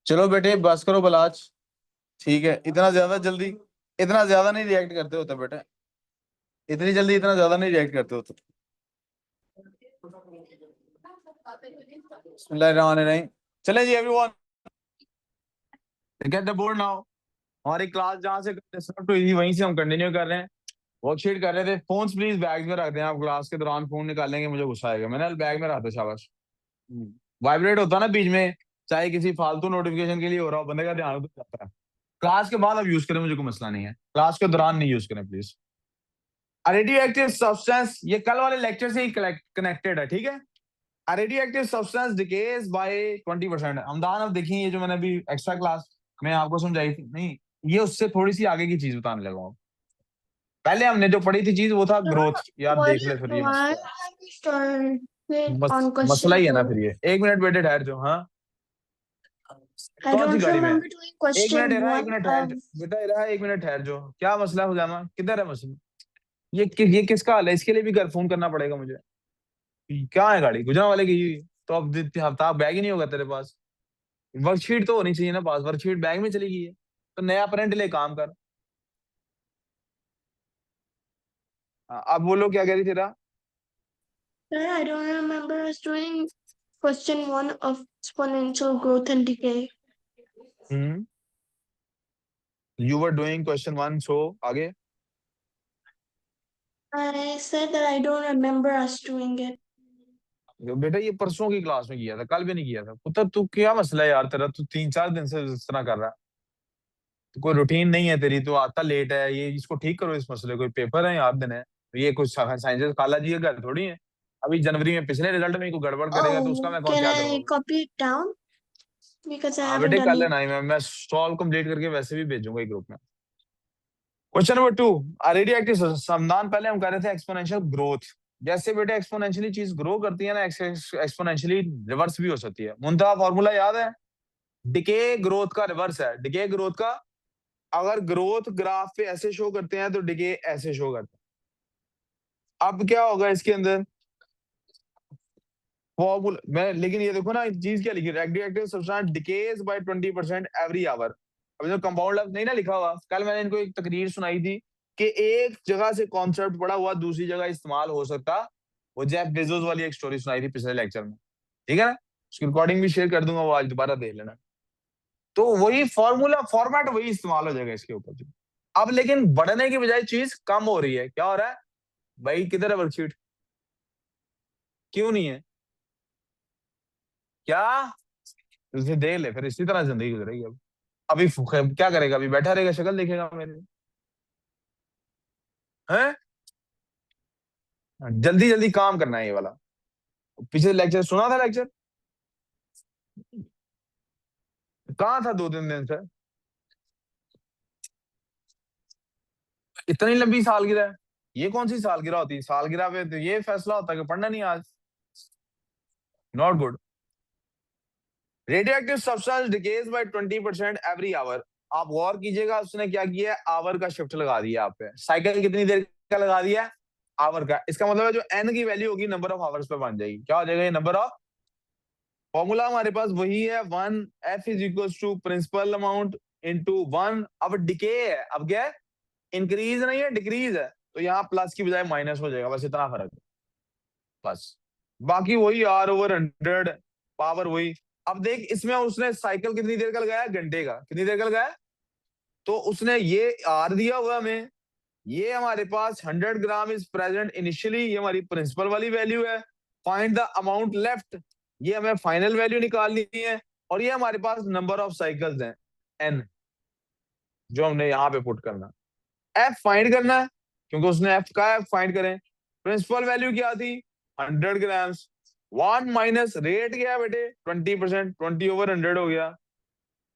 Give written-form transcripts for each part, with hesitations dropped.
चलो बेटे बस करो बलाच, ठीक है। इतना ज्यादा नहीं रिएक्ट करते होते बेटे, इतनी जल्दी इतना ज्यादा नहीं रिएक्ट करते होते। बिस्मिल्लाहिर्रहमानिर्रहीम। चले जी everyone, get the board now. हमारी क्लास जहाँ से स्टार्ट हुई थी वहीं से हम कंटिन्यू कर रहे हैं। वर्कशीट कर रहे थे। फोन्स प्लीज बैग में रख दें, आप क्लास के दौरान फोन निकालेंगे मुझे गुस्सा आएगा। मैंने बैग में रखा था, शाबाश। वाइब्रेट होता ना बीच में, चाहे किसी फालतू नोटिफिकेशन के लिए हो रहा हो, बंदे का ध्यान उधर जाता है। क्लास के बाद अब यूज करें, मुझे कोई मसला नहीं है, क्लास के दौरान नहीं यूज करें प्लीज। रेडियोएक्टिव सब्सटेंस, ये कल वाले लेक्चर से ही कनेक्टेड है, ठीक है। Radioactive substance decays by 20%। हमदान अब देखिए, ये जो मैंने अभी एक्स्ट्रा क्लास में आपको समझाई थी, नहीं ये उससे थोड़ी सी आगे की चीज बताने लगा हूं। पहले हमने जो पढ़ी थी चीज वो था ग्रोथ। यार देख ले फिर ये मसला ही है ना फिर ये। एक मिनट बेटे ठहर जाओ। हाँ कौन सी गाड़ी में? एक मिनट रहा, एक मिनट ठहर बेटा रहा, एक मिनट ठहर जाओ। क्या मसला हो जामा, किधर है मसला? ये किसका हाल है? इसके लिए भी घर फोन करना पड़ेगा मुझे। क्या है गाड़ी? गुजरा वाले की? तो अब हफ्ता बैग ही नहीं होगा तेरे पास। वर्कशीट तो होनी चाहिए ना पास, वर्कशीट बैग में चली गई है, तो नया प्रिंट ले काम कर। अब बोलो क्या कह रही थी? Sir, I don't remember us doing question 1 of exponential growth and decay. You were doing question 1, so आगे? I said that I don't remember us doing it. बेटा ये परसों की क्लास में किया था, कल भी नहीं किया था। पुत्र तू क्या मसला है यार तेरा? तू 3-4 दिन से इस तरह कर रहा है। तो कोई रूटीन नहीं है तेरी, तो आता लेट है। ये इसको ठीक करो इस मसले। कोई पेपर है, याद दिन है, ये कुछ साइंसेस खाला जी का घर थोड़ी है। अभी जनवरी में पिछले रिजल्ट में कोई गड़बड़ करेगा तो उसका मैं कौन Can क्या I करूंगा? copy it down? Because I हाँ haven't बेटे done कर it. लेना ही, मैं सॉल्व कंप्लीट करके वैसे भी भेजूंगा एक ग्रुप में। क्वेश्चन नंबर 2, रेडियोएक्टिव समाधान। पहले हम कर रहे थे एक्सपोनेंशियल ग्रोथ। जैसे बेटे एक्सपोनेंशियली चीज ग्रो करती है ना, एक्सपोनेंशियली रिवर्स भी हो सकती है। मुंतहा फॉर्मूला याद है? डिके ग्रोथ का रिवर्स है। डिके ग्रोथ का, अगर ग्रोथ ग्राफ पे ऐसे शो करते हैं तो डिके ऐसे शो करते हैं। अब क्या होगा इसके अंदर फॉर्मूला मैं, लेकिन ये देखो ना चीज क्या लिखी, radioactive substance decays by 20% every hour. अभी जो कंपाउंड लफ्ज नहीं ना लिखा हुआ, कल मैंने इनको एक तकरीर सुनाई थी कि एक जगह से कॉन्सेप्ट पढ़ा हुआ दूसरी जगह इस्तेमाल हो सकता। वो जेफ बेजोस वाली एक स्टोरी सुनाई थी पिछले लेक्चर में, ठीक है ना। उसकी रिकॉर्डिंग भी शेयर कर दूंगा, वो आज दोबारा देख लेना। तो वही फॉर्मूला फॉर्मेट वही इस्तेमाल हो जाएगा इसके ऊपर। अब लेकिन बढ़ने की बजाय चीज कम हो रही है। क्या हो रहा है भाई? किधर है वर्कशीट? क्यों नहीं है? क्या उसे देख ले, फिर इसी तरह जिंदगी गुजरेगी। अब अभी क्या करेगा? अभी बैठा रहेगा, शक्ल देखेगा मेरे? हैं? जल्दी जल्दी काम करना है ये वाला। पिछले लेक्चर सुना था लेक्चर? कहाँ था 2-3 दिन से? इतनी लंबी सालगिरह है? ये कौन सी सालगिरह होती है? सालगिरह पे तो ये फैसला होता है कि पढ़ना नहीं आज। Not good. Radioactive substance decays by 20% every hour. आप गौर कीजिएगा, उसने क्या किया? आवर का शिफ्ट लगा दिया आप पे। साइकिल कितनी देर का लगा दिया? आवर का। इसका मतलब है जो एन की वैल्यू होगी नंबर ऑफ आवर्स पे बन जाएगी। क्या हो जाएगा? ये नंबर ऑफ, फॉर्मूला हमारे पास वही है, 1 F is equal to principal amount into 1। अब डिके है, अब क्या है? इंक्रीज नहीं है, डिक्रीज है। तो यहाँ प्लस की बजाय माइनस हो जाएगा, बस इतना फर्क है बस। बाकी वही R/100, पावर वही। अब देख इसमें उसने साइकिल कितनी देर का लगाया? घंटे का। कितनी देर का लगाया? तो उसने ये आर दिया हुआ हमें, ये हमारे पास 100 ग्राम इज प्रेजेंट इनिशियली, ये हमारी प्रिंसिपल वाली वैल्यू है। फाइंड द अमाउंट लेफ्ट, ये हमें फाइनल वैल्यू निकालनी है। और ये हमारे पास नंबर ऑफ साइकिल्स हैं एन, जो हमने यहाँ पे पुट करना। एफ फाइंड करना है, क्योंकि उसने एफ का एफ फाइंड करें। प्रिंसिपल वैल्यू क्या थी? 100 ग्राम्स। 1 माइनस रेट क्या है बेटे? 20%, 20/100 हो गया।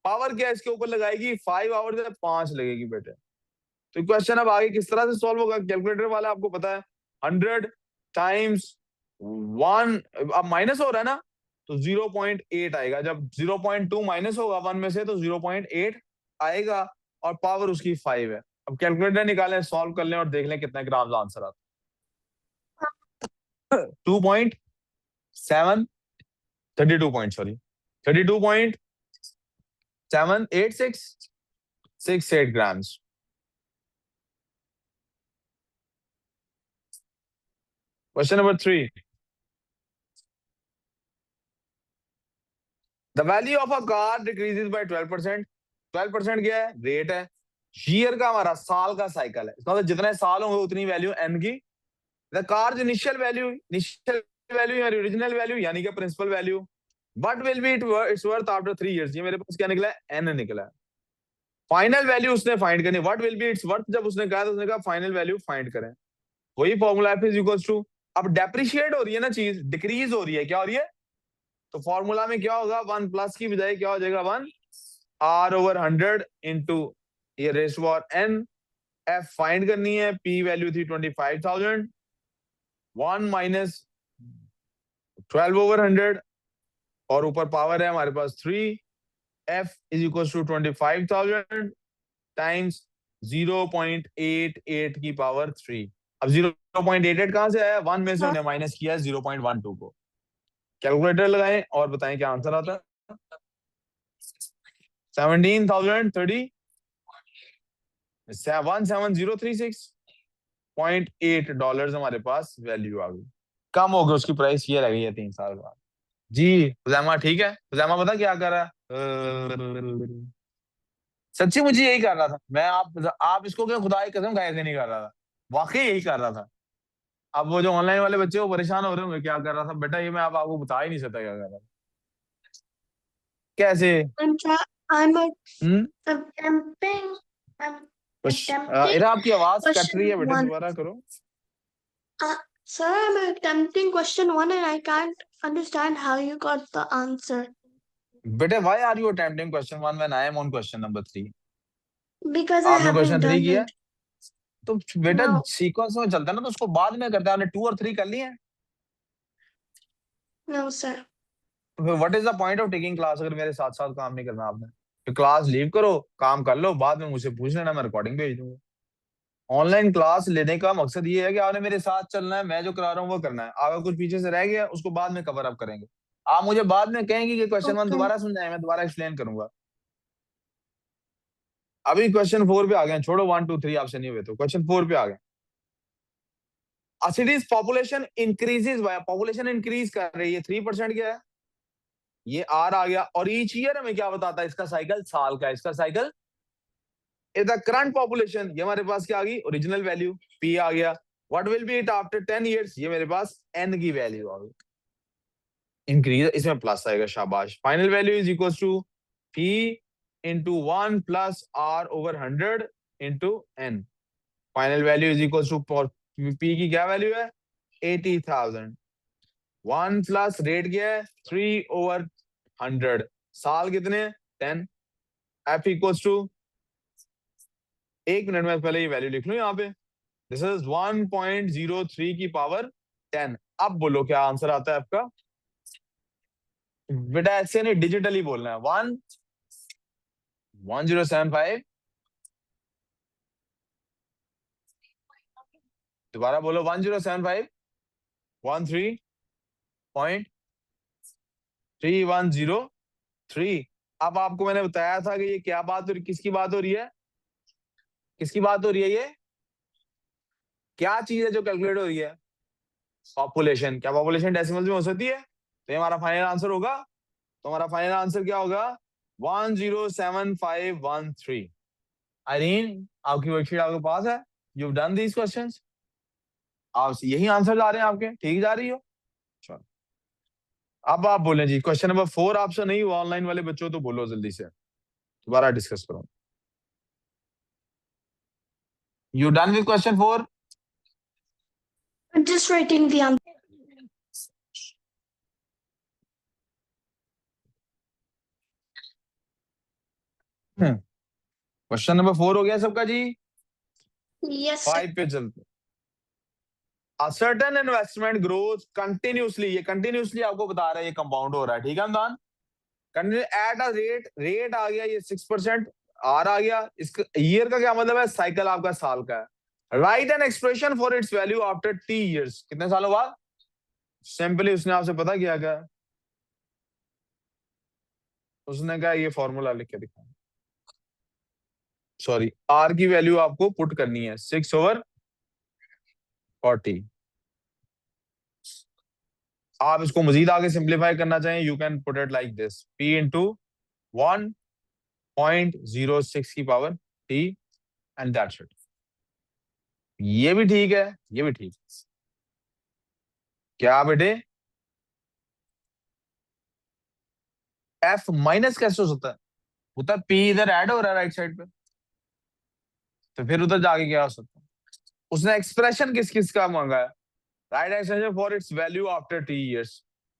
पावर क्या इसके ऊपर लगाएगी? 5 आवर से 5 लगेगी बेटे। तो क्वेश्चन अब आगे किस तरह से सॉल्व होगा? कैलकुलेटर वाला आपको पता है, 100 टाइम्स 1, अब माइनस हो रहा है ना, तो 0.8 आएगा। जब 0.2 माइनस होगा 1 में से तो 0.8 आएगा, और पावर उसकी 5 है। अब कैलकुलेटर निकालें, सॉल्व कर लें और देख लें कितने ग्राम आंसर आता है। 2.7 32 point, sorry 32.78668 grams. Question number 3. The value of a car decreases by 12%. 12% क्या है? रेट है. ईयर का हमारा साल का साइकिल है. इसका मतलब जितने साल होंगे उतनी वैल्यू n की. The car's initial value या original value यानी कि principal value. What will be its worth after 3 years? ये मेरे पास क्या निकला है? n निकला है. फाइनल वैल्यू उसने फाइंड करनी. What will be it's worth? जब उसने कहा तो उसने कहा फाइनल वैल्यू फाइंड करें. वही formula F is equals to. अब डेप्रिशिएट हो रही है ना चीज, डिक्रीज हो रही है. क्या हो रही है? तो फॉर्मूला में क्या होगा? 1 प्लस की बजाय क्या हो जाएगा? 1 r/100 इंटू ये raise to power n. F find करनी है. P वैल्यू थी 25,000. 1 माइनस 12/100 और ऊपर पावर है हमारे पास 3. F is equals to 25,000 times 0.88 की पावर 3. अब 0.88 कहां से आया? 1 में से हमने माइनस किया है 0.12 को. कैलकुलेटर लगाएं और बताएं क्या आंसर आता है. 17,036 $17036.8 हमारे पास वैल्यू आ गई. कम हो गई उसकी प्राइस. ये रह गई है 3 साल बाद. जी हुजैमा ठीक है. हुजैमा पता क्या कर रहा है? सच्ची मुझे यही कर रहा था मैं. आप इसको क्या खुदा की कसम गाय से नहीं कर रहा था. वाकई यही कर रहा था. अब वो जो ऑनलाइन वाले बच्चे वो परेशान हो रहे होंगे क्या कर रहा था बेटा. ये मैं आपको बता ही नहीं सकता क्या कर रहा था. कैसे? I'm hmm attempting. इरा आपकी आवाज कट रही है Question बेटा. one. दोबारा करो. Sir, I'm attempting question 1 and I can't understand how you got the answer. बेटे why are you attempting question 1 when I am on question number 3? Because I आपने haven't question 3 done किया it. तो बेटा No. Sequence में चलता है ना, तो उसको बाद में करते हैं. आपने 2 और 3 कर लिए हैं. No, sir. What is the point of taking class अगर मेरे साथ साथ काम नहीं करना आपने. तो क्लास लीव करो, काम कर लो, बाद में मुझसे पूछ लेना, मैं रिकॉर्डिंग भेज दूंगा. ऑनलाइन क्लास लेने का मकसद ये है कि आपने मेरे साथ चलना है. मैं जो करा रहा हूँ वो करना है. अगर कुछ पीछे से रह गया उसको बाद में कवर अप करेंगे. आप मुझे बाद में कहेंगे कि क्वेश्चन 1 Okay. दोबारा समझाएं, मैं दोबारा एक्सप्लेन करूंगा. अभी क्वेश्चन 4 पे आ गए. छोड़ो 1 2 3 आपसे नहीं हुए तो क्वेश्चन 4 पे आ गए. A city's population increases by population increase कर रही है 3%. क्या है ये? R आ गया. और ईच ईयर हमें क्या बताता है? इसका साइकिल साल का. इसका साइकिल द करंट पॉपुलेशन. ये हमारे पास क्या आ गई? ओरिजिनल वैल्यू P आ गया. What will be it after 10 years? ये मेरे पास n की वैल्यू आ गई. इंक्रीज इसमें प्लस आएगा. शाबाश. Final value is equal to P into 1 plus R/100 into n. Final value is equal to P की क्या वैल्यू है? 80,000. 1 प्लस रेट क्या है? 3/100. साल कितने? 10. F इक्वल्स टू 1 मिनट में पहले ये वैल्यू लिख लूं यहाँ पे. दिस इज 1.03 की पावर 10. अब बोलो क्या आंसर आता है आपका? बेटा ऐसे नहीं, डिजिटली बोलना है. 1075. दोबारा बोलो. 1075 13.3103. अब आपको मैंने बताया था कि ये क्या बात हो रही, किसकी बात हो रही है? किसकी बात हो रही है? ये क्या चीज है जो कैलकुलेट हो रही है? पॉपुलेशन. क्या पॉपुलेशन डेसिमल्स में हो सकती है? तो ये हमारा फाइनल आंसर होगा. तो हमारा फाइनल आंसर क्या होगा? 107513. आईरीन आपकी वर्कशीट आपके पास है. You done these questions. आप यही आंसर जा रहे हैं आपके. ठीक जा रही हो. चलो अब आप बोलें जी. क्वेश्चन नंबर 4 आपसे नहीं हुआ. ऑनलाइन वाले बच्चों तो बोलो जल्दी से, दोबारा डिस्कस करो. You done with question 4? I'm just writing the answer. Question number 4 हो गया सबका जी. Yes, sir. 5 पे चलते. A certain investment grows continuously. ये continuously आपको बता रहा है ये कंपाउंड हो रहा है. ठीक है अमदान. एट अ रेट आ गया ये 6%. आर आ गया. इसका ईयर का क्या मतलब है? साइकिल आपका साल का है. Right an expression for its value after T years. कितने सालों बाद? सिंपली उसने आपसे पता किया क्या? उसने कहा ये फॉर्मूला लिख के दिखा, सॉरी आर की वैल्यू आपको पुट करनी है 6/40। आप इसको मजीद आगे सिंप्लीफाई करना चाहें, you can put it like this, p into 1.06 की power t and that's it. ये भी ठीक है, ये भी ठीक है। क्या बेटे, f माइनस कैसे हो सकता है? होता है p इधर ऐड हो रहा है राइट साइड पे, तो फिर उधर जाके क्या हो सकता है? उसने एक्सप्रेशन किस किस का मांगा है? Right expression for its value after t years।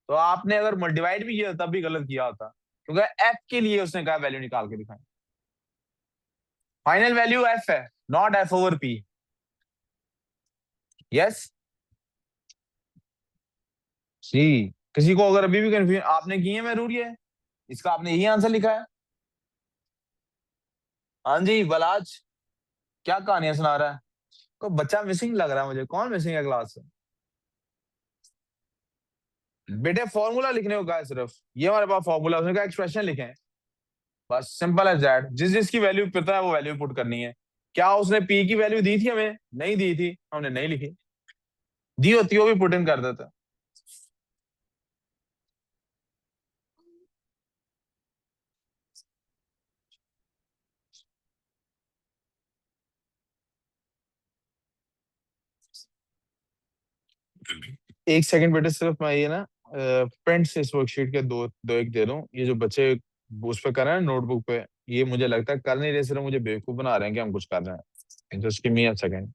तो आपने अगर डिवाइड भी किया तब भी गलत किया होता, क्योंकि f के लिए उसने कहा वैल्यू निकाल के दिखाएं। फाइनल वैल्यू f है, not f over p। Yes जी। किसी को अगर अभी भी कंफ्यूजन आपने की है जरूरी है, इसका आपने यही आंसर लिखा है। हाँ जी बलाज, क्या कहानियां सुना रहा है? कोई बच्चा मिसिंग लग रहा है मुझे, कौन मिसिंग है क्लास से? बेटे फॉर्मूला लिखने को कहा है सिर्फ, ये हमारे पास फॉर्मूला, उसने कहा एक्सप्रेशन लिखें, बस सिंपल एज दैट। जिस जिसकी वैल्यू पता है वो वैल्यू पुट करनी है। क्या उसने पी की वैल्यू दी थी हमें? नहीं दी थी, हमने नहीं लिखी। दी होती वो भी पुट इन कर देता। एक सेकंड बेटे, सिर्फ मैं ये ना प्रिंट से इस वर्कशीट के दो दो एक दे दूं। ये जो बच्चे उस पे कर रहे हैं नोटबुक पे, ये मुझे लगता है कर नहीं रहे, सिर्फ मुझे बेवकूफ बना रहे हैं कि हम कुछ कर रहे हैं। Just give me a second.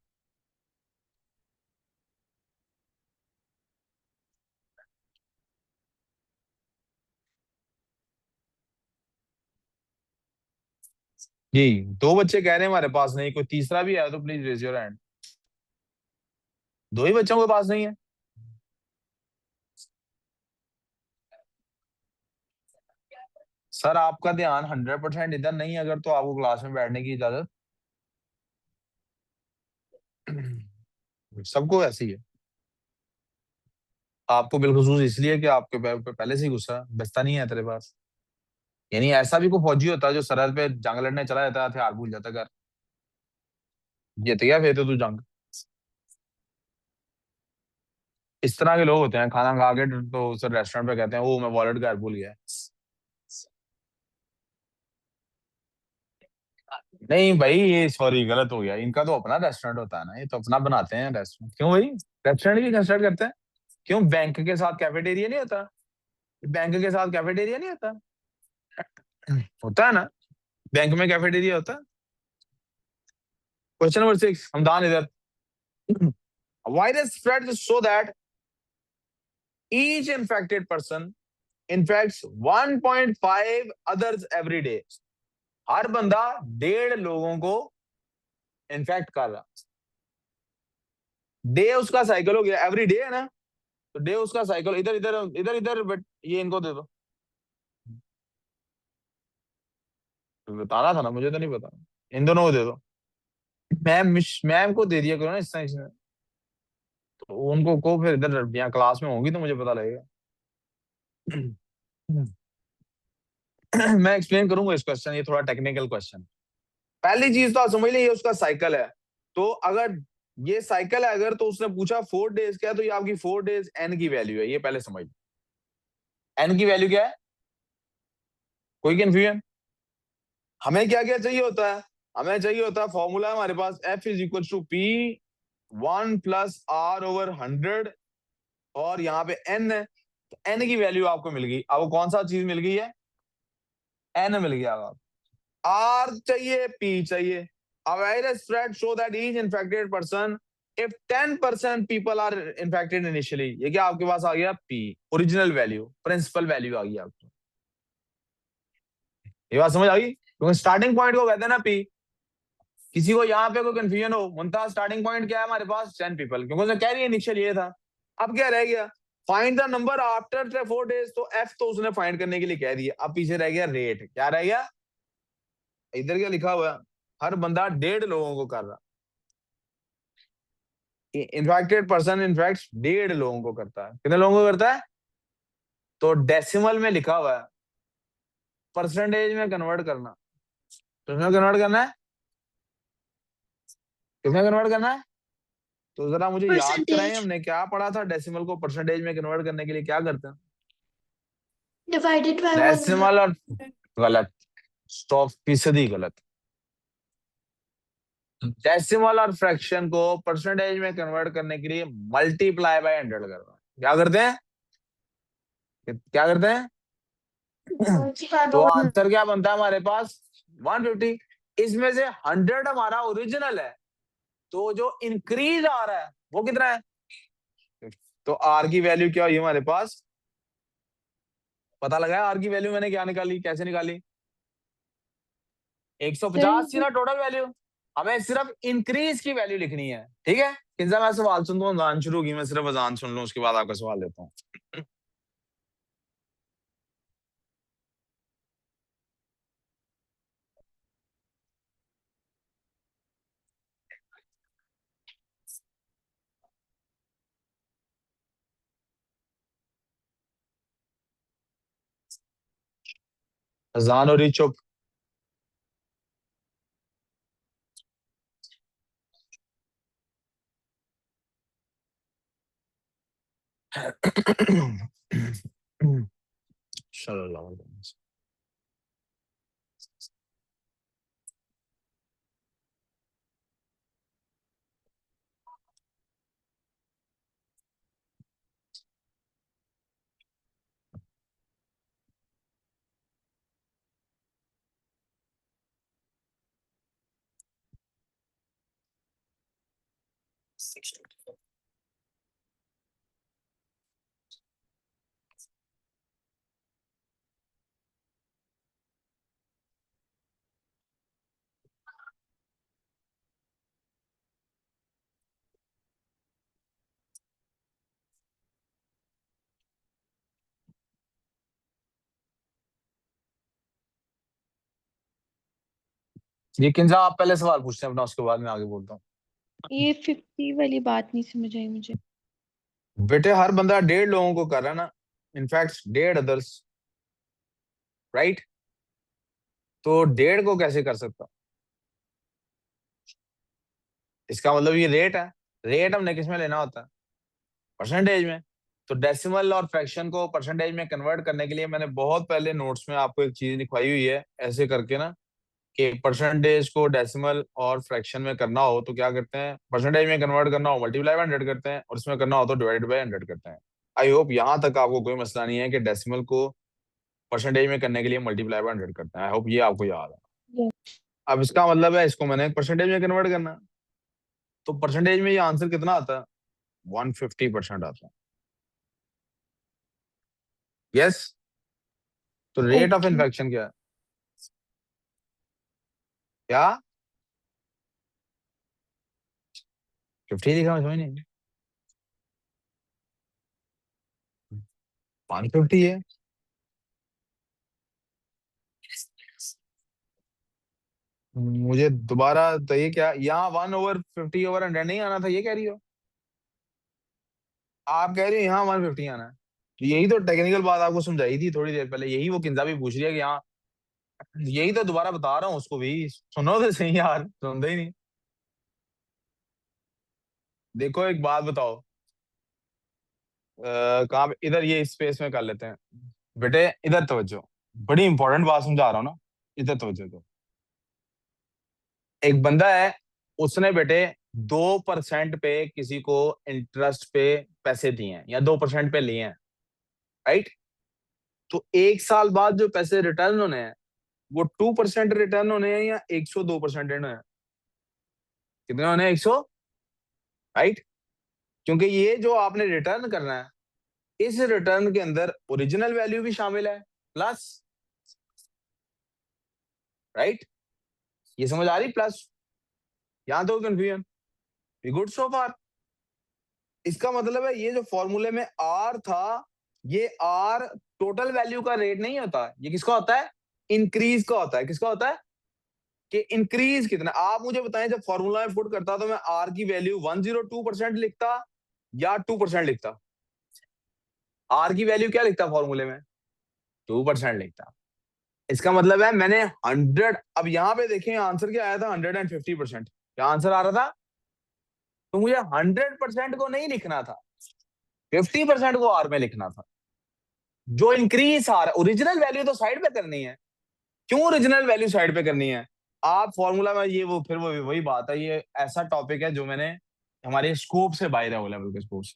जी, दो बच्चे कह रहे हैं हमारे पास नहीं, कोई तीसरा भी है तो प्लीज रेज योर हैंड। दो ही बच्चों के पास नहीं है। सर आपका ध्यान 100% इधर नहीं, अगर तो आपको क्लास में बैठने की इजाजत। सबको ऐसी है। आपको बिलखुसूस इसलिए कि आपके पे पहले से ही गुस्सा बचता नहीं है तेरे पास। यानी ऐसा भी कोई फौजी होता है जो सरहद पे जंग लड़ने चला जाता है, हथियार भूल जाता है घर, जीत गया फिर तो तू जंग। इस तरह के लोग होते हैं, खाना खा के तो सर रेस्टोरेंट पे कहते हैं वो मैं वॉलेट घर भूल गया। नहीं भाई, ये सॉरी गलत हो गया, इनका तो अपना रेस्टोरेंट होता है ना, ये तो अपना बनाते हैं रेस्टोरेंट। क्यों भाई, रेस्टोरेंट भी कंस्ट्रक्ट करते हैं? क्यों, बैंक के साथ कैफेटेरिया नहीं होता? बैंक के साथ कैफेटेरिया नहीं होता? होता है ना, बैंक में कैफेटेरिया होता है। क्वेश्चन नंबर 6, हमदान इधर। Virus spreads so that each infected person infects 1.5 others every day। हर बंदा 1.5 लोगों को इन्फेक्ट कर रहा। डे उसका साइकिल हो गया, एवरी डे है ना, तो डे उसका साइकिल। इधर इधर इधर इधर बट ये इनको दे दो। तो बताना था ना, मुझे तो नहीं पता। इन दोनों को दे दो। मैम मैम को दे दिया करो ना इस तरह से। तो उनको को फिर इधर यहाँ क्लास में होंगी तो मुझे पता लगेगा। मैं एक्सप्लेन करूंगा इस क्वेश्चन, ये थोड़ा टेक्निकल क्वेश्चन। पहली चीज तो आप समझ लें, ये उसका साइकिल है। तो अगर ये साइकिल है, अगर तो उसने पूछा 4 डेज क्या है, तो ये आपकी 4 डेज एन की वैल्यू है, ये पहले समझ। एन की वैल्यू क्या है? कोई कंफ्यूजन? हमें क्या क्या चाहिए होता है? हमें चाहिए होता है फॉर्मूला हमारे पास, F is equal to P 1+r/100, और यहाँ पे एन है, तो एन की वैल्यू आपको मिल गई। आपको कौन सा चीज मिल गई है? एन मिल गया। आर चाहिए, पी चाहिए। A virus spread so that each infected person, if 10% people are infected initially, ये क्या आपके पास आ गया? P, original value, principal value आ गई आपको। ये बात समझ आ गई? क्योंकि स्टार्टिंग पॉइंट को कहते हैं ना P। किसी को यहाँ पे कोई कंफ्यूजन हो, मुंतहा स्टार्टिंग पॉइंट क्या है हमारे पास? 10 पीपल, क्योंकि उसने कह रही है इनिशियल ये था। अब क्या रह गया? Find the number after 4 days. तो एफ तो उसने फाइंड करने के लिए कह दिया, अब पीछे रह गया रेट। क्या रह गया? इधर क्या लिखा हुआ है? हर बंदा 1.5 लोगों को कर रहा। इन्फेक्टेड पर्सन इन्फेक्ट 1.5 लोगों को करता है। कितने लोगों को करता है? तो डेसिमल में लिखा हुआ है परसेंटेज में कन्वर्ट करना, किसमें कन्वर्ट करना है, किसमें कन्वर्ट करना है? तो जरा मुझे याद कराएं, Percentage हमने क्या पढ़ा था डेसिमल को परसेंटेज में कन्वर्ट करने के लिए क्या करते हैं? divided by 100. डेसिमल और गलत, स्टॉप, फीसदी गलत। डेसिमल और फ्रैक्शन को परसेंटेज में कन्वर्ट करने के लिए मल्टीप्लाई बाय 100 करना। क्या करते हैं, क्या करते हैं? Multiply तो by आंसर क्या बनता है हमारे पास? 150। इसमें से 100 हमारा ओरिजिनल है, तो जो इंक्रीज आ रहा है वो कितना है? तो आर की वैल्यू क्या हुई हमारे पास? पता लगा आर की वैल्यू मैंने क्या निकाली, कैसे निकाली? 150 थी ना टोटल वैल्यू, हमें सिर्फ इंक्रीज की वैल्यू लिखनी है। ठीक है, किंजा मैं सवाल सुन लूँ, अजान शुरू होगी, मैं सिर्फ अजान सुन लूँ, उसके बाद आपका सवाल देता हूँ। अजान हो रही, चुप। सल्लल्लाहु अलैहि वसल्लम। ये किंजा आप पहले सवाल पूछते हैं अपना, उसके बाद मैं आगे बोलता हूँ। ये 50 वाली बात नहीं समझ आई मुझे। बेटे हर बंदा 1.5 लोगों को कर रहा है ना, इनफैक्ट 1.5 अदर्स, राइट? तो 1.5 को कैसे कर सकता? इसका मतलब ये रेट है, रेट हमने किस में लेना होता है? परसेंटेज में। तो डेसिमल और फ्रैक्शन को परसेंटेज में कन्वर्ट करने के लिए मैंने बहुत पहले नोट्स में आपको एक चीज लिखवाई हुई है, ऐसे करके ना, कि परसेंटेज को डेसिमल और फ्रैक्शन में करना हो तो क्या करते हैं, परसेंटेज में कन्वर्ट करना हो मल्टीप्लाई बाय 100 करते हैं, और इसमें करना हो तो डिवाइडेड बाय 100 करते हैं। आई होप यहाँ तक आपको कोई मसला नहीं है कि डेसिमल को परसेंटेज में करने के लिए मल्टीप्लाई बाय 100 करते हैं। आई होप ये आपको याद है। Yes. अब इसका मतलब है इसको मैंने परसेंटेज में कन्वर्ट करना, तो परसेंटेज में ये आंसर कितना आता है? 150% आता है। यस। तो रेट ऑफ Okay. इन्फेक्शन क्या है? क्या 50 लिखा, मैं समझ नहीं। 150 है। मुझे दोबारा तो ये क्या, यहाँ 1/50/100 नहीं आना था, ये कह रही हो? आप कह रही हो यहाँ 150 आना है, तो यही तो टेक्निकल बात आपको समझाई थी थोड़ी देर पहले, यही वो किंजा भी पूछ रही है कि यहाँ, यही तो दोबारा बता रहा हूँ उसको भी, सुनो तो सही यार, सुनते ही नहीं। देखो एक बात बताओ, कहाँ पे, इधर ये स्पेस में कर लेते हैं। बेटे इधर तवज्जो, बड़ी इंपॉर्टेंट बात समझा रहा हूँ ना, इधर तवज्जो दो। एक बंदा है, उसने बेटे 2% पे किसी को इंटरेस्ट पे पैसे दिए हैं, या 2% पे लिए हैं, राइट? तो 1 साल बाद जो पैसे रिटर्न होने हैं, वो 2% रिटर्न होने हैं या 102% होने हैं? कितने होने हैं? 100, राइट? क्योंकि ये जो आपने रिटर्न करना है, इस रिटर्न के अंदर ओरिजिनल वैल्यू भी शामिल है प्लस, राइट? ये समझ आ रही? प्लस, यहां तो कंफ्यूजन, वी गुड सो फार? इसका मतलब है ये जो फॉर्मूले में आर था, ये आर टोटल वैल्यू का रेट नहीं होता, ये किसका होता है? इंक्रीज का होता है। किसका होता है? कि इंक्रीज कितना। आप मुझे बताएं, जब फॉर्मूला में पुट करता तो मैं आर की वैल्यू 102% लिखता या 2% लिखता? आर की वैल्यू क्या लिखता फॉर्मूले में? 2% लिखता। इसका मतलब है मैंने 100, अब यहाँ पे देखें आंसर क्या आया था, 150%, क्या आंसर आ रहा था? तो मुझे 100% को नहीं लिखना था, 50% को आर में लिखना था। जो इंक्रीज आ रहा है, ओरिजिनल वैल्यू तो साइड पे करनी है। क्यों ओरिजिनल वैल्यू साइड पे करनी है? आप फॉर्मूला में ये वो फिर वो वही बात है, ये ऐसा टॉपिक है जो मैंने हमारे स्कोप से बाहर है, वो लेवल के स्कोप से।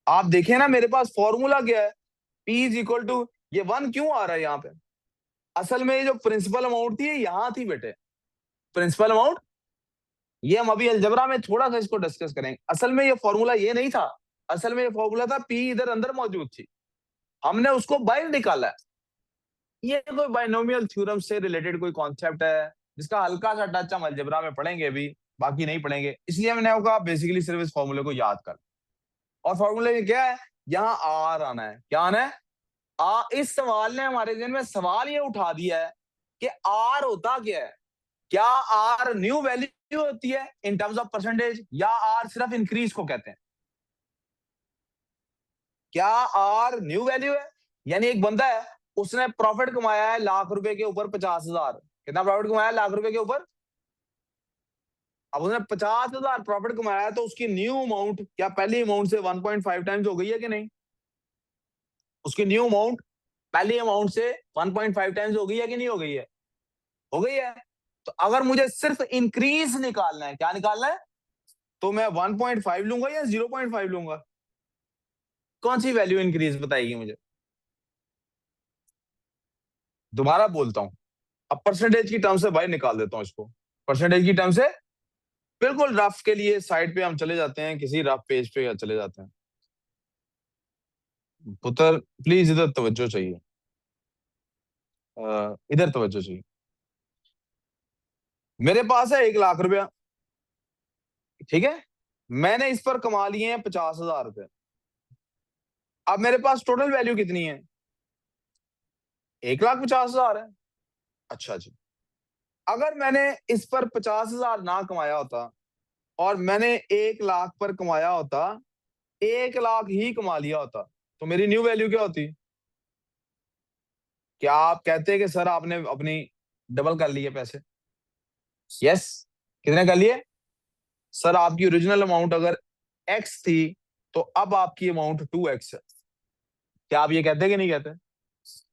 आप देखें ना मेरे पास फॉर्मूला क्या है, P इज इक्वल टू, ये 1 क्यों आ रहा है यहाँ पे? असल में ये जो प्रिंसिपल अमाउंट थी यहाँ थी बेटे, प्रिंसिपल अमाउंट। ये हम अभी अलजबरा में थोड़ा सा इसको डिस्कस करेंगे। असल में ये फॉर्मूला ये नहीं था, असल में ये फॉर्मूला था, P इधर अंदर मौजूद थी, हमने उसको बाहर निकाला है। ये कोई बाइनोमियल थ्योरम से रिलेटेड कोई कॉन्सेप्ट है जिसका हल्का सा टच हम अलजबरा में पढ़ेंगे अभी, बाकी नहीं पढ़ेंगे। इसलिए मैंने कहा बेसिकली सिर्फ इस फॉर्मूले को याद कर। और फॉर्मूले में क्या है, यहाँ आर आना है, क्या आना है? इस सवाल ने हमारे जहन में सवाल ये उठा दिया है कि आर होता क्या है? क्या आर न्यू वैल्यू होती है इन टर्म्स ऑफ परसेंटेज, या आर सिर्फ इंक्रीज को कहते हैं? क्या आर न्यू वैल्यू है? यानी एक बंदा है, उसने प्रॉफिट कमाया है ₹1,00,000 के ऊपर 50,000। कितना प्रॉफिट कमाया है ₹1,00,000 के ऊपर? अब उसने 50,000 प्रॉफिट कमाया है, तो उसकी न्यू अमाउंट क्या पहली अमाउंट से 1.5 टाइम्स हो गई है कि नहीं? उसकी न्यू अमाउंट पहली अमाउंट से 1.5 टाइम्स हो गई है कि नहीं हो गई है? हो गई है। तो अगर मुझे सिर्फ इंक्रीज निकालना है, क्या निकालना है, तो मैं 1.5 लूंगा या 0.5 लूंगा? कौन सी वैल्यू इंक्रीज बताएगी मुझे? दोबारा बोलता हूं, अब परसेंटेज की टर्म से भाई निकाल देता हूं इसको, परसेंटेज की टर्म से बिल्कुल रफ के लिए साइड पे हम चले जाते हैं, किसी रफ पेज पे चले जाते हैं। पुत्र प्लीज इधर तवज्जो चाहिए, इधर तवज्जो चाहिए। मेरे पास है ₹1,00,000, ठीक है, मैंने इस पर कमा लिए हैं ₹50,000। अब मेरे पास टोटल वैल्यू कितनी है? 1,50,000 है। अच्छा जी, अगर मैंने इस पर 50,000 ना कमाया होता और मैंने 1,00,000 पर कमाया होता, 1,00,000 ही कमा लिया होता, तो मेरी न्यू वैल्यू क्या होती? क्या आप कहते हैं कि सर आपने अपनी डबल कर लिए पैसे? यस। कितने कर लिए? सर आपकी ओरिजिनल अमाउंट अगर x थी, तो अब आपकी अमाउंट 2x है। क्या आप ये कहते हैं कि नहीं कहते?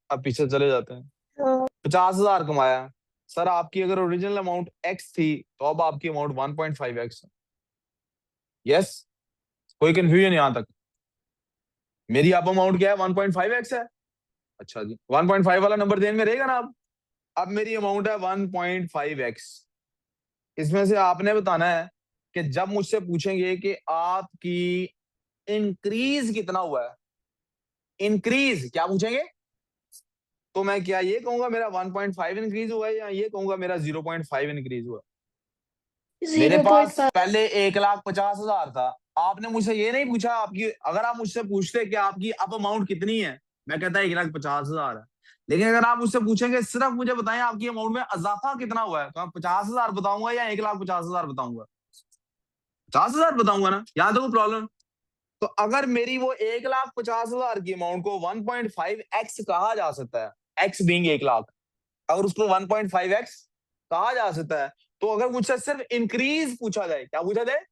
अब पीछे चले जाते हैं। 50,000 कमाया, सर आपकी अगर ओरिजिनल अमाउंट x थी, तो अब आपकी अमाउंट 1.5x है। यस, कोई कंफ्यूजन यहां तक? मेरी अब अमाउंट क्या है? 1.5x है। अच्छा जी, 1.5 वाला नंबर ध्यान में रहेगा ना? अब मेरी अमाउंट है 1.5x। इसमें से आपने बताना है कि जब मुझसे पूछेंगे कि आपकी इंक्रीज कितना हुआ है, इंक्रीज क्या पूछेंगे, तो मैं क्या ये कहूंगा मेरा 1.5 इंक्रीज हुआ है, या ये कहूंगा मेरा 0.5 इंक्रीज हुआ? मेरे पास 0.5. पहले 1,50,000 था, आपने मुझसे ये नहीं पूछा आपकी, अगर आप मुझसे पूछते कि आपकी अप अमाउंट कितनी है, मैं कहता 1,50,000 है। लेकिन अगर आप मुझसे पूछेंगे सिर्फ मुझे बताएं आपकी अमाउंट में इजाफा कितना हुआ है, तो मैं 50,000 बताऊंगा या 1,50,000 बताऊंगा? 50,000 बताऊंगा ना, यहाँ तो कोई प्रॉब्लम। तो अगर मेरी वो 1,50,000 की अमाउंट को 1.5x कहा जा सकता है, x बीइंग 1,00,000, अगर उसको 1.5x कहा जा सकता है, तो अगर मुझसे सिर्फ इंक्रीज पूछा जाए, क्या पूछा जाए,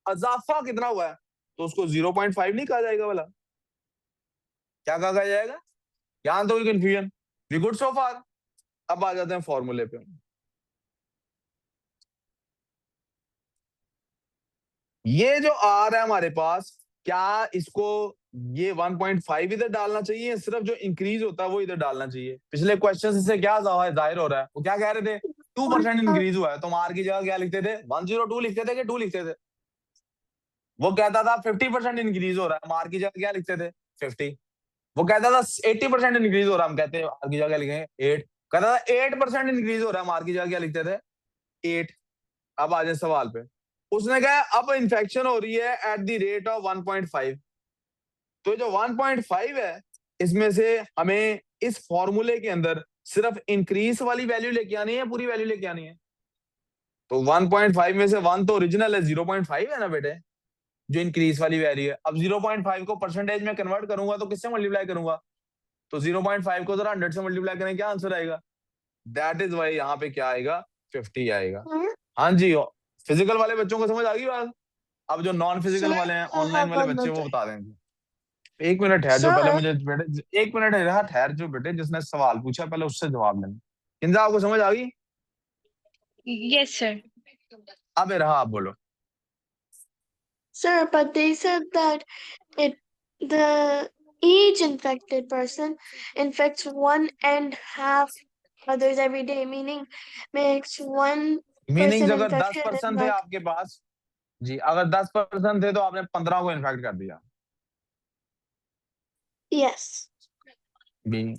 इजाफा कितना हुआ है, तो उसको 0.5 नहीं कहा जाएगा वाला, क्या कहा जाएगा? यहां तो कोई कंफ्यूजन? वी गुड सो फार? अब आ जाते हैं फॉर्मूले पे। ये जो आर है हमारे पास, क्या इसको ये 1.5 इधर डालना चाहिए, सिर्फ जो इंक्रीज होता है वो इधर डालना चाहिए? पिछले क्वेश्चन से क्या जाहिर हो रहा है, वो क्या कह रहे थे, 2% इंक्रीज हुआ है, तो आर की जगह क्या लिखते थे, 102 लिखते थे कि 2 लिखते थे? वो कहता था 50% इंक्रीज हो रहा है, हम आर की जगह क्या लिखते थे, 50। वो कहता था 80% इंक्रीज हो रहा है, हम कहते हैं आर की जगह क्या लिखेंगे, 8। कहता था 8% इंक्रीज हो रहा है, हम आर की जगह क्या लिखते थे, 8। अब आ जाए सवाल पे, उसने कहा अब इन्फेक्शन हो रही है एट द रेट ऑफ 1.5। तो जो 1.5 है, इसमें से हमें इस फॉर्मूले के अंदर सिर्फ इंक्रीज वाली वैल्यू लेके आनी है, पूरी वैल्यू लेके आनी है? तो 1.5 में से 1 तो ओरिजिनल है, 0.5 है ना बेटे, जो इंक्रीज वाली वैल्यू है। अब 0.5 को परसेंटेज में कन्वर्ट करूंगा तो किससे मल्टीप्लाई करूंगा? तो 0.5 को जरा 100 से मल्टीप्लाई करें, क्या आंसर आएगा? दैट इज वाई यहाँ पे क्या आएगा 50 आएगा। Sir, हाँ जी, फिजिकल वाले बच्चों को समझ आ गई बात। अब जो नॉन फिजिकल sir, वाले हैं, I ऑनलाइन have वाले बच्चे, वो another. बता देंगे। एक मिनट ठहर जो, पहले Sir, मुझे बेटे, एक मिनट रहा ठहर जो बेटे, जिसने सवाल पूछा पहले उससे जवाब लेना। किंजा आपको समझ आ गई? Yes, sir. अब रहा, आप बोलो। sir, but they said that the each infected person infects 1.5 others every day, meaning makes one meanings person अगर 10 infection and पर्सन थे not. आपके पास, जी, अगर 10 पर्सन थे तो आपने 15 को इन्फेक्ट कर दिया। Yes. बी,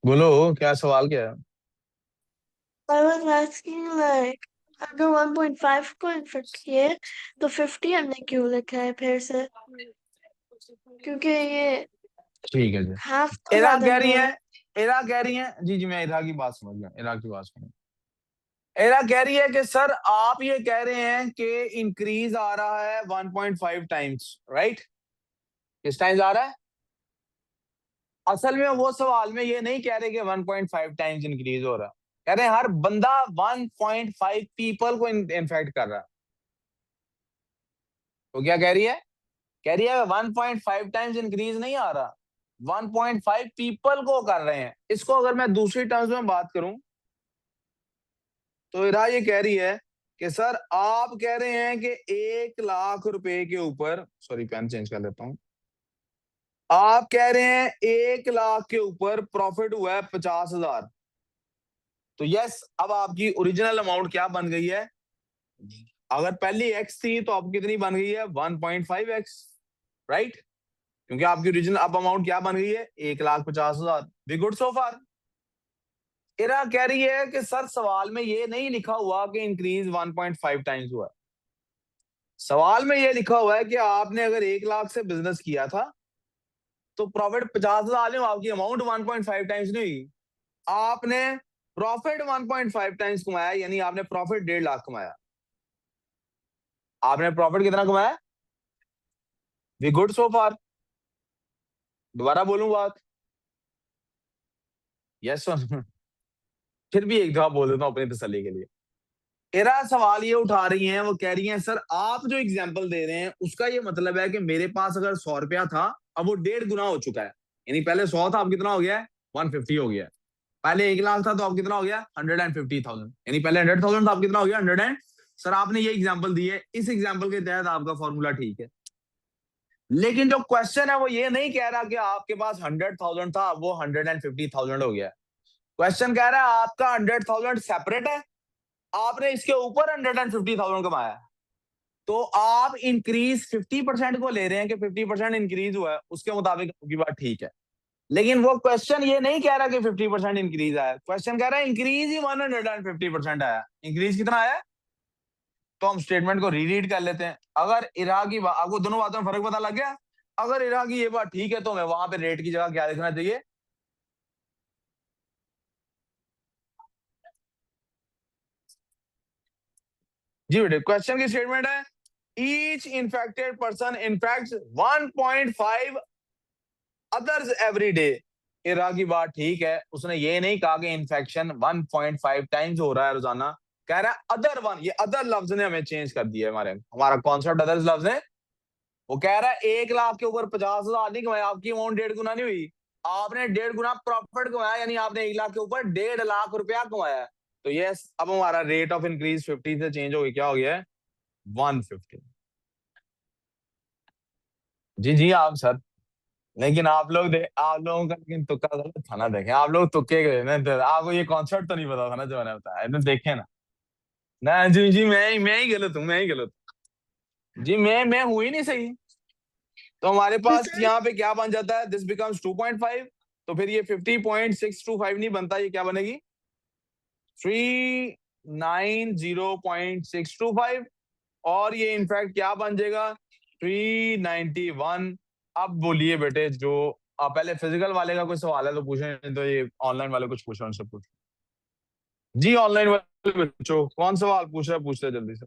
बोलो क्या सवाल क्या है? I was asking like अगर 1.5 को इन्फेक्ट किए तो 50 हमने क्यों लिखा है फिर से, क्योंकि ये ठीक है जी। हाफ तो इरा ज्यादा कह नहीं रही हो है, रहा. इरा कह रही है, जी जी, मैं इरा की बात समझ गया, इरा की बात समझ। इरा कह रही है कि सर आप ये कह रहे हैं कि इंक्रीज आ रहा है 1.5 टाइम्स, राइट? किस टाइम्स आ रहा है? असल में वो सवाल में ये नहीं कह रहे कि 1.5 टाइम्स इंक्रीज हो रहा है, कह रहे हैं हर बंदा 1.5 पीपल को इन्फेक्ट कर रहा है। तो क्या कह रही है? कह रही है 1.5 टाइम्स इंक्रीज नहीं आ रहा, 1.5 पीपल को कर रहे हैं। इसको अगर मैं दूसरी टर्म्स में बात करूं तो इरा ये कह रही है कि सर आप कह रहे हैं कि 1 लाख रुपए के ऊपर, सॉरी पेन चेंज कर लेता हूं, आप कह रहे हैं 1 लाख के ऊपर प्रॉफिट हुआ है 50,000। तो यस, अब आपकी ओरिजिनल अमाउंट क्या बन गई है? अगर पहली एक्स थी तो अब कितनी बन गई है? 1.5x, right? क्योंकि आपकी ओरिजिनल अब अमाउंट क्या बन गई है? 1,50,000। वी गुड सो फार? इरा कह रही है कि सर सवाल में ये नहीं लिखा हुआ कि इंक्रीज 1.5 टाइम्स हुआ। सवाल में ये लिखा हुआ है कि आपने अगर 1 लाख से बिजनेस किया था तो प्रॉफिट 50,000 है, आपकी अमाउंट 1.5 टाइम्स नहीं हुई। आपने प्रॉफिट 1.5 टाइम्स कमाया, यानी आपने प्रॉफिट 1.5 लाख कमाया। आपने प्रॉफिट कितना कमाया? वी गुड सो फार? दोबारा बोलूं बात? यस फिर भी एक दफा बोल देता हूं अपनी तसल्ली के लिए। इरा सवाल ये उठा रही हैं, वो कह रही हैं सर आप जो एग्जांपल दे रहे हैं उसका ये मतलब है कि मेरे पास अगर 100 रुपया था, अब वो 1.5 गुना हो चुका है। यानी पहले 100 था, अब कितना हो गया है? 150 हो गया है। पहले 1 लाख था तो अब कितना हो गया? 150,000। यानी पहले 100,000 था, अब कितना हो गया? 100 सर आपने ये एग्जाम्पल दी है, इस एग्जाम्पल के तहत आपका फॉर्मूला ठीक है। लेकिन जो क्वेश्चन है वो ये नहीं कह रहा कि आपके पास 100,000 था, वो 150,000 हो गया। क्वेश्चन कह रहा है आपका 100,000 सेपरेट है, आपने इसके ऊपर 150,000 कमाया है। तो आप इंक्रीज 50% को ले रहे हैं कि 50% इंक्रीज हुआ है, उसके मुताबिक आपकी बात ठीक है। लेकिन वो क्वेश्चन ये नहीं कह रहा कि 50% इंक्रीज आया, क्वेश्चन कह रहा है इंक्रीज ही 150% आया। इंक्रीज कितना आया? तो हम स्टेटमेंट को रीरीड कर लेते हैं। अगर इरा की बात, आपको दोनों बातों में फर्क पता लग गया? अगर इरा की ये बात ठीक है तो हमें वहां पे रेट की जगह क्या लिखना चाहिए? जी बेटे, क्वेश्चन की स्टेटमेंट है each infected person infects 1.5 others every day. Ira की बात ठीक है, उसने ये नहीं कहा कि इन्फेक्शन 1.5 टाइम्स हो रहा है रोजाना, कह रहा है अदर वन। ये अदर लफ्ज ने हमें चेंज कर दिया है, हमारा कॉन्सेप्ट अदर लफ्ज है। वो कह रहा है 1 लाख के ऊपर 50,000 नहीं कमाया, आपकी अमाउंट 1.5 गुना नहीं हुई, आपने 1.5 गुना प्रॉफिट कमाया, यानी आपने 1 लाख के ऊपर 1.5 लाख रुपया कमाया है। तो यस, अब हमारा रेट ऑफ इंक्रीज 50 से चेंज हो गया, क्या हो गया है? 150। जी जी आप सर, लेकिन आप लोगों का लेकिन तुक्का गलत था ना। देखें, आप लोग तुक्के गए ना, तो आपको ये कॉन्सेप्ट तो नहीं पता था ना जो मैंने बताया ना, देखे ना। ना जी जी, मैं ही गलत हूँ, मैं ही गलत हूँ जी, मैं हूँ ही नहीं सही। तो हमारे तो पास सर यहाँ पे क्या बन जाता है? This becomes 2.5। तो फिर ये 50.625 नहीं बनता, ये क्या बनेगी? 390.625। और ये इनफैक्ट क्या बन जाएगा? 391। अब बोलिए बेटे, जो आप पहले फिजिकल वाले का कोई सवाल है तो पूछें, नहीं तो ये ऑनलाइन वाले कुछ पूछो, उनसे पूछ। जी ऑनलाइन वाले बच्चों कौन सवाल पूछ रहा है, पूछते जल्दी से।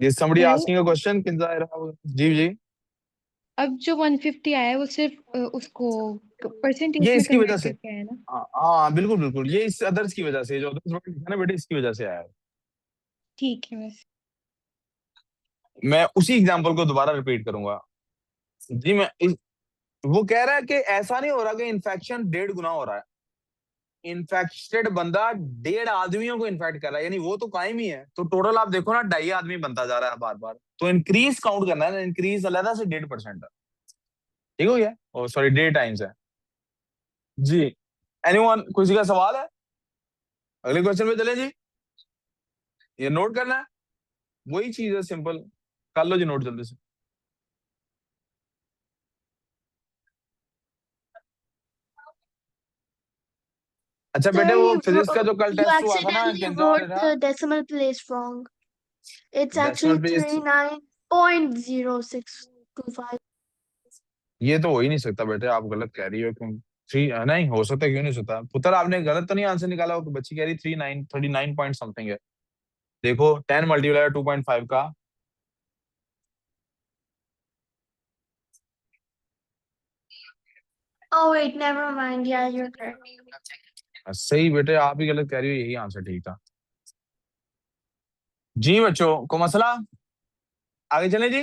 Is somebody Sir, asking a question? जी जी। अब जो 150 आया है वो सिर्फ उसको परसेंटेज ये में इसकी वजह कन्वर्ट से, करके आया ना। हाँ बिल्कुल बिल्कुल, ये इस अदर्स की वजह से, जो अदर्स वर्ड लिखा है ना बेटे, इसकी वजह से आया है। ठीक है बस। मैं उसी एग्जांपल को दोबारा रिपीट करूंगा जी। वो कह रहा है कि ऐसा नहीं हो रहा कि इन्फेक्शन 1.5 गुना हो रहा है। इन्फेक्टेड बंदा 1.5 आदमियों को इन्फेक्ट कर रहा है, यानी वो तो कायम ही है। तो टोटल आप देखो ना, 2.5 आदमी बनता जा रहा है बार बार। तो इंक्रीज काउंट करना है ना, इंक्रीज अलग से 1.5% है। ठीक हो गया? ओ सॉरी, 1.5 टाइम्स है जी। एनीवन, किसी का सवाल है? अगले क्वेश्चन पे चले जी। ये नोट करना है, वही चीज है, सिंपल। कर लो जी नोट जल्दी से। अच्छा बेटे, Sir, वो फिजिक्स का जो कल you टेस्ट हुआ था ना, accidentally किंजार wrote था, the decimal place wrong. It's decimal actually place, 39.0625. ये तो हो ही नहीं सकता बेटे, आप गलत कह रही हो। क्यों? थ्री नहीं हो सकता, क्यों नहीं सकता पुत्र? आपने गलत तो नहीं आंसर निकाला हो कि बच्ची कह रही 39 पॉइंट समथिंग है। देखो 10 मल्टीप्लाई 2.5 का, Oh wait, never mind. Yeah, you're correct. सही बेटे, आप ही गलत कह रही हो, यही आंसर ठीक था जी। बच्चों को मसला, आगे चले जी।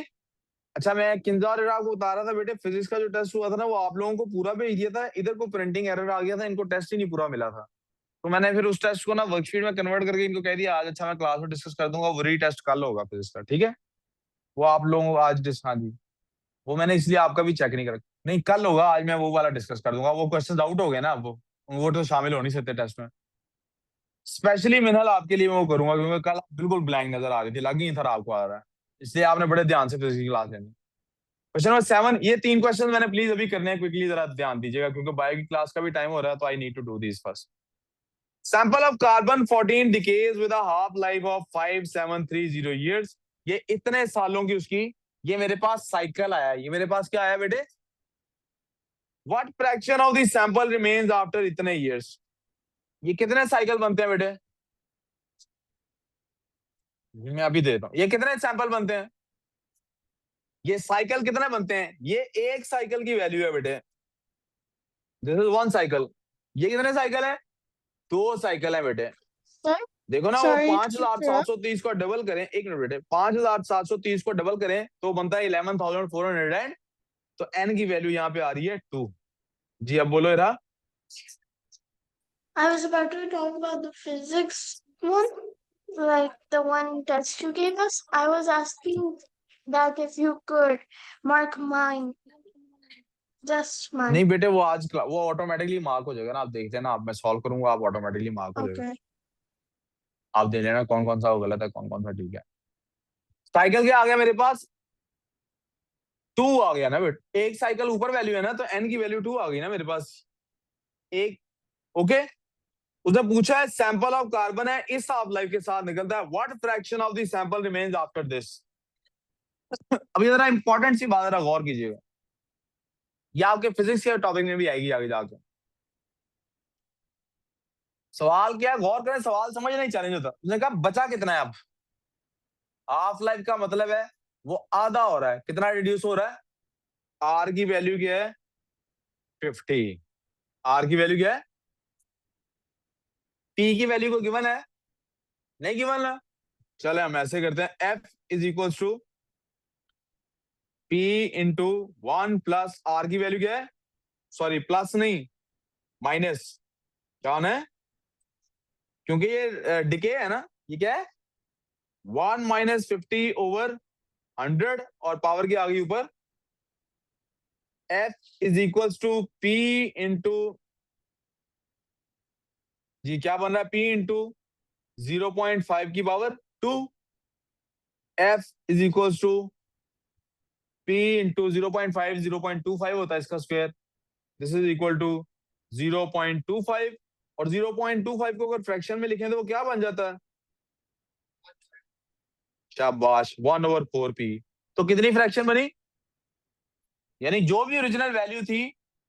अच्छा, मैं किंजार इराक को बता रहा था बेटे, फिजिक्स का जो टेस्ट हुआ था ना, वो आप लोगों को पूरा भेज दिया था, इधर को प्रिंटिंग एरर आ गया था, इनको टेस्ट ही नहीं पूरा मिला था। तो मैंने फिर उस टेस्ट को ना वर्कशीट में कन्वर्ट करके इनको कह दिया आज, अच्छा मैं क्लास में डिस्कस कर दूंगा, वो री टेस्ट कल होगा फिजिक्स का, ठीक है? वो आप लोगों को आज हाँ जी, वो मैंने इसलिए आपका भी चेक नहीं कर, नहीं कल होगा, आज मैं वो वाला डिस्कस कर दूंगा। वो क्वेश्चन आउट हो गए ना, वो तो शामिल हो नहीं सकते टेस्ट में। स्पेशली मिनल आपके लिए मैं वो करूंगा, क्योंकि कल आप बिल्कुल ब्लैंक नजर आ रही थी, लग ही नहीं था आपको आ रहा है, इसलिए आपने बड़े ध्यान से फिजिक्स की क्लास लेनी। क्वेश्चन नंबर 7, ये 3 क्वेश्चन मैंने प्लीज अभी करने हैं, क्विकली जरा ध्यान दीजिएगा, क्योंकि बायो की क्लास का भी टाइम हो रहा है, तो I need to do this first. Sample of carbon 14 decays with a half life of 5730 years। ये इतने सालों की उसकी, ये मेरे पास साइकिल आया है, ये मेरे पास क्या आया बेटे? What fraction of the sample remains after इतने ईयर्स? ये कितने साइकिल बनते हैं बेटे? मैं अभी देता हूं, ये कितने सैंपल बनते हैं, ये साइकिल कितने बनते हैं? ये एक साइकिल की वैल्यू है बेटे, दिस इज 1 साइकिल। ये कितने साइकिल है? 2 साइकिल है बेटे। Sir, देखो ना, वो sorry to interrupt. 5730 को डबल करें, एक मिनट बेटे, 5730 को डबल करें तो बनता है 11400 एंड, तो एन की वैल्यू यहाँ पे आ रही है 2 जी। अब बोलो इरा। I was about to talk about the physics one, like the one test you gave us. I was asking that if you could mark mine, just mine. नहीं बेटे, वो आज वो ऑटोमेटिकली मार्क हो जाएगा ना, आप देखते हैं ना, आप मैं सॉल्व करूंगा, आप ऑटोमेटिकली मार्क हो जाएगा। Okay. आप देख लेना कौन कौन सा वो गलत है, कौन कौन सा ठीक है। साइकिल क्या आ गया मेरे पास? 2 आ गया ना बेटे, एक साइकिल ऊपर वैल्यू है ना, तो एन की वैल्यू 2 आ गई ना मेरे पास, एक। ओके, उसने पूछा है सैंपल ऑफ कार्बन है, इस हाफ लाइफ के साथ निकलता है, what fraction of the sample remains after this. अभी जरा इंपॉर्टेंट सी बात जरा गौर कीजिएगा, ये आपके फिजिक्स के टॉपिक में भी आएगी आगे जाके। सवाल क्या है, गौर करें, सवाल समझ नहीं, चैलेंज होता। उसने कहा बचा कितना है अब? हाफ लाइफ का मतलब है वो आधा हो रहा है, कितना रिड्यूस हो रहा है? आर की वैल्यू क्या है? 50। आर की वैल्यू क्या है? पी की वैल्यू को गिवन है? नहीं गिवन है। चले हम ऐसे करते हैं, F is equal to P into 1 plus R की वैल्यू क्या है? सॉरी प्लस नहीं, माइनस। क्या होना है? क्योंकि ये डिके है ना, ये क्या है? 1 माइनस 50 ओवर 100, और पावर की आ गई ऊपर। F is equal to P into, जी क्या बन रहा है? पी इंटू 0.5 की power 2। F is equal to P into 0.5, 0.25 होता है इसका square, this is equal to 0.25। और 0.25 को अगर फ्रैक्शन में लिखें तो वो क्या बन जाता है? शाबाश, 1/4 पी। तो कितनी फ्रैक्शन बनी? यानी जो भी ओरिजिनल वैल्यू थी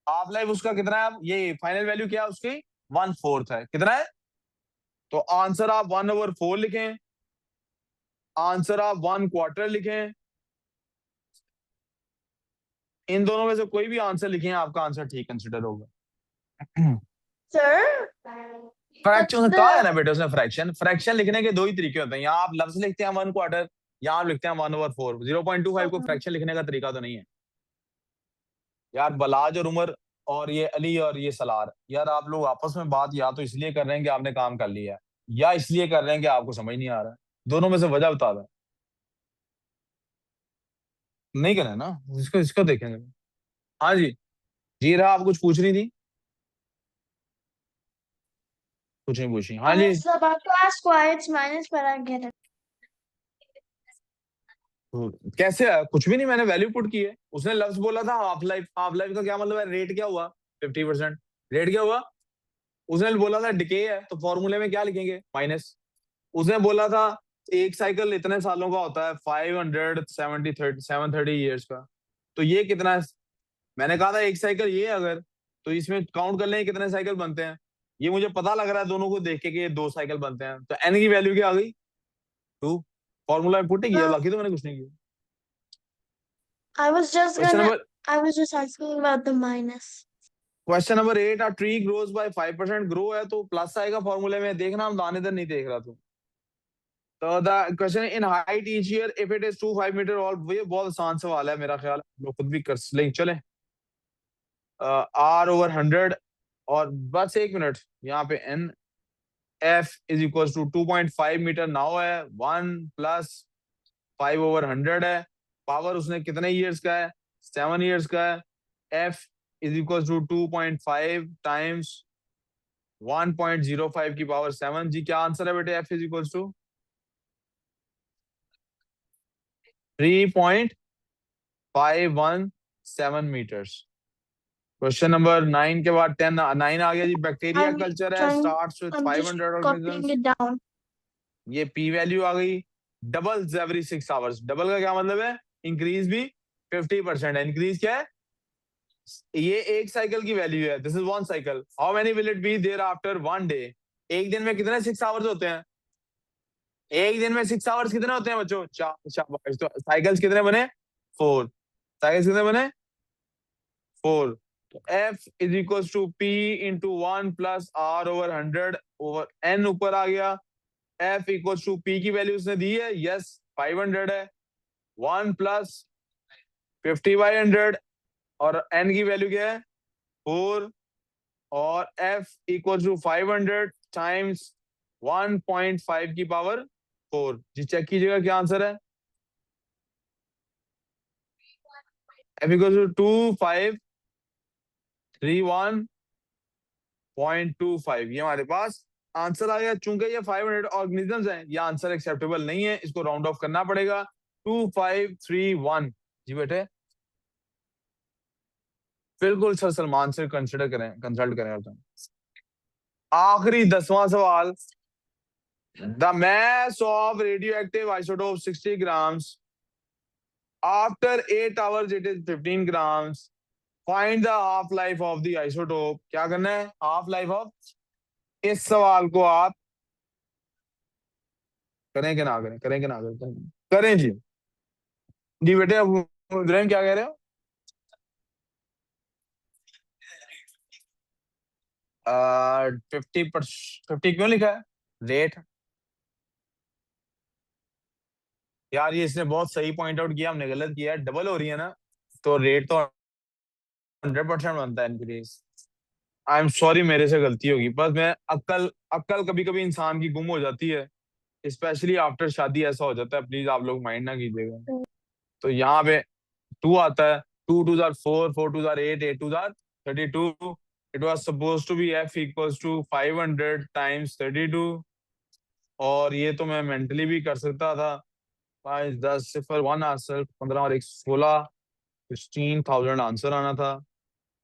हाफ लाइफ, उसका कितना है? ये फाइनल वैल्यू क्या है उसकी? 1/4 है। कितना है? तो आंसर आप 1/4 लिखें, आंसर आप 1/4 लिखें, इन दोनों में से कोई भी आंसर लिखें, आपका आंसर ठीक कंसिडर होगा। Sir, फ्रैक्शन what's कहा है ना the बेटे उसने, फ्रैक्शन लिखने के दो ही तरीके होते हैं, यहाँ आप लफ्ज लिखते हैं 1/4, यहाँ आप लिखते हैं 1/4। 0.25 को फ्रैक्शन लिखने का तरीका तो नहीं है यार। बलाज और उमर और ये अली और ये सलार, यार आप लोग आपस में बात या तो इसलिए कर रहे हैं कि आपने काम कर लिया है, या इसलिए कर रहे हैं कि आपको समझ नहीं आ रहा है। दोनों में से वजह बता दो। नहीं करें ना, इसको इसको देखेंगे। हाँ जी, जी रहा, आप कुछ पूछ रही थी? कुछ नहीं पूछी, हाँ I ji. was about to ask why it's minus, but I get it. कैसे है? कुछ भी नहीं, मैंने वैल्यू पुट की है। उसने लफ्ज बोला था हाफ लाइफ, हाफ लाइफ का क्या मतलब है? रेट क्या हुआ? 50%। रेट क्या हुआ? उसने बोला था डिके है, तो फॉर्मूले में क्या लिखेंगे? माइनस। उसने बोला था एक साइकिल इतने सालों का होता है, 730 ईयर्स का। तो ये कितना है? मैंने कहा था एक साइकिल ये है, अगर तो इसमें काउंट कर लें कितने साइकिल बनते हैं। ये मुझे पता लग रहा है दोनों को देख के कि ये 2 साइकिल बनते हैं, तो एन की वैल्यू क्या आ गई? 2। फॉर्मूला में पुट ही किया, No, बाकी तो मैंने कुछ नहीं किया। I was just question gonna, number I was just asking about the minus. Question number 8, a tree grows bye 5%। Grow है तो प्लस आएगा फॉर्मूले में, देखना हम दानेदार नहीं देख रहा तू। तो the question in height each year if it is 25 meter all. ये बहुत आसान सवाल है, मेरा ख्याल लोग खुद भी कर लेंगे। चले R/100, और बस 1 मिनट यहाँ पे N F is equal to 2.5 meter now है, 1 प्लस 5/100 है। पावर उसने कितने ईयर्स का है? 7 ईयर्स का है। F is equal to 2.5 times 1.05 की पावर 7। जी क्या आंसर है बेटे? F is equal to 3.517 meters. Question number 9 के बाद 10, 9 आ गया जी। बैक्टीरिया I'm कल्चर है, trying, starts with I'm just 500 copying organisms. it down. ये पी वैल्यू आ गई। Double every 6 hours. डबल का क्या मतलब है? इंक्रीज भी 50% है। इंक्रीज क्या है? ये एक साइकिल की वैल्यू है, this is 1 cycle. How many will it be there after 1 day? एक दिन में कितने 6 आवर्स होते हैं? एक दिन में 6 आवर्स कितने होते हैं बच्चों? 4। शाबाश। तो साइकिल्स कितने बने? 4। साइकिल्स कितने बने? 4। तो F is equal to P into 1 plus R/100 over N ऊपर आ गया। एफ इक्वल टू पी की वैल्यू उसने दी है, यस 500 है। 1 प्लस 50/100, और एन की वैल्यू क्या है? 4। और एफ इक्वल टू 500 टाइम्स 1.5 की पावर 4। जी चेक कीजिएगा क्या आंसर है। एफ इक्वल टू 2531.25, ये हमारे पास आंसर आ गया। चूंकि ये 500 ऑर्गेनिजम्स हैं, ये आंसर एक्सेप्टेबल नहीं है, इसको राउंड ऑफ करना पड़ेगा। 2531। जी बेटे बिल्कुल सर, सलमान से कंसिडर करें, कंसल्ट करें। आखिरी 10वां सवाल। The mass of radioactive isotope 60 grams. After 8 hours it is 15 grams. Find the half life of the isotope. क्या करना है? Half life of. इस सवाल को आप करें कि ना करें? करें कि ना करें? करें जी। जी बेटे, अब इब्राहिम क्या कह रहे हो? 50 क्यों लिखा है? रेट यार, ये इसने बहुत सही पॉइंट आउट किया, हमने गलत किया है। डबल हो रही है ना, तो रेट तो 100% बनता है इंक्रीज। आई एम सॉरी, मेरे से गलती होगी। बस मैं अक्ल अक्ल कभी कभी इंसान की गुम हो जाती है, स्पेशली आफ्टर शादी ऐसा हो जाता है। प्लीज आप लोग माइंड ना कीजिएगा। तो यहाँ पे 2 आता है। 2 2 4, 4 2 8, 8 2 32। It was suppose to be F equals to 500 times 32। और ये तो मैं मेंटली भी कर सकता था। 5 10 0 1 आंसर 15 और 1 16, 16,000 आंसर आना था।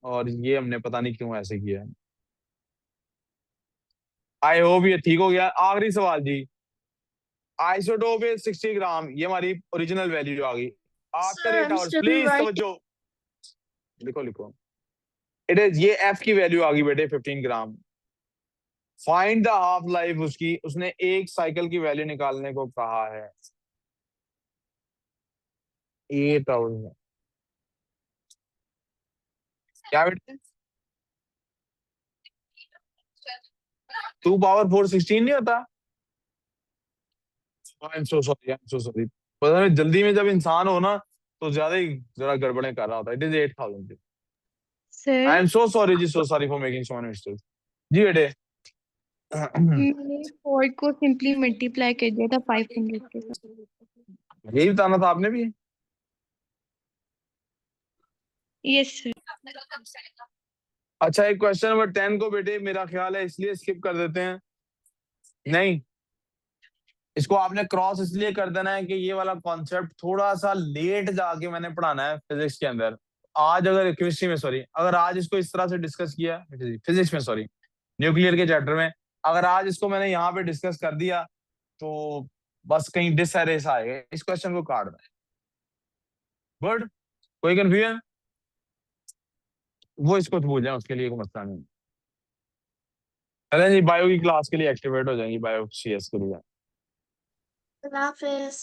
और ये हमने पता नहीं क्यों ऐसे किया है। आई होप ये ठीक हो गया। आखिरी सवाल जी। आइसोटोप इज 60 ग्राम, ये हमारी ओरिजिनल वैल्यू आ गई। After Sir, 8 I'm hours, still please right. तवज्जो, लिखो लिखो। इट इज, ये एफ की वैल्यू आ गई बेटे 15 ग्राम। फाइंड द हाफ लाइफ उसकी, उसने एक साइकिल की वैल्यू निकालने को कहा है। 8 आवर्स में क्या बेटे 2 पावर 4 16 नहीं होता? I am so sorry, I am so sorry. पता नहीं जल्दी में जब इंसान हो ना तो ज्यादा ही जरा गड़बड़े कर रहा होता है। It is 8000। I sir am so sorry जी, so sorry for making so many mistakes. जी बेटे मैंने 4 को सिंपली मल्टीप्लाई कर दिया था 500 के साथ। यही बताना था आपने भी। Yes sir. अच्छा, एक क्वेश्चन नंबर 10 को बेटे मेरा ख्याल है इसलिए स्किप कर देते हैं। नहीं, इसको आपने क्रॉस इसलिए कर देना है कि ये वाला कॉन्सेप्ट थोड़ा सा लेट जाके मैंने पढ़ाना है फिजिक्स के अंदर। आज अगर केमिस्ट्री में, सॉरी, अगर आज इसको इस तरह से डिस्कस किया फिजिक्स में, सॉरी, न्यूक्लियर के चैप्टर में, अगर आज इसको मैंने यहाँ पे डिस्कस कर दिया तो बस कहीं डिसअरेस आएगा। इस क्वेश्चन को काट दें। बट कोई कंफ्यूजन? वो इसको भूल जाए, उसके लिए कोई मसला नहीं। चलें जी, बायो की क्लास के लिए एक्टिवेट हो जाएंगी, बायो CS के लिए। Love is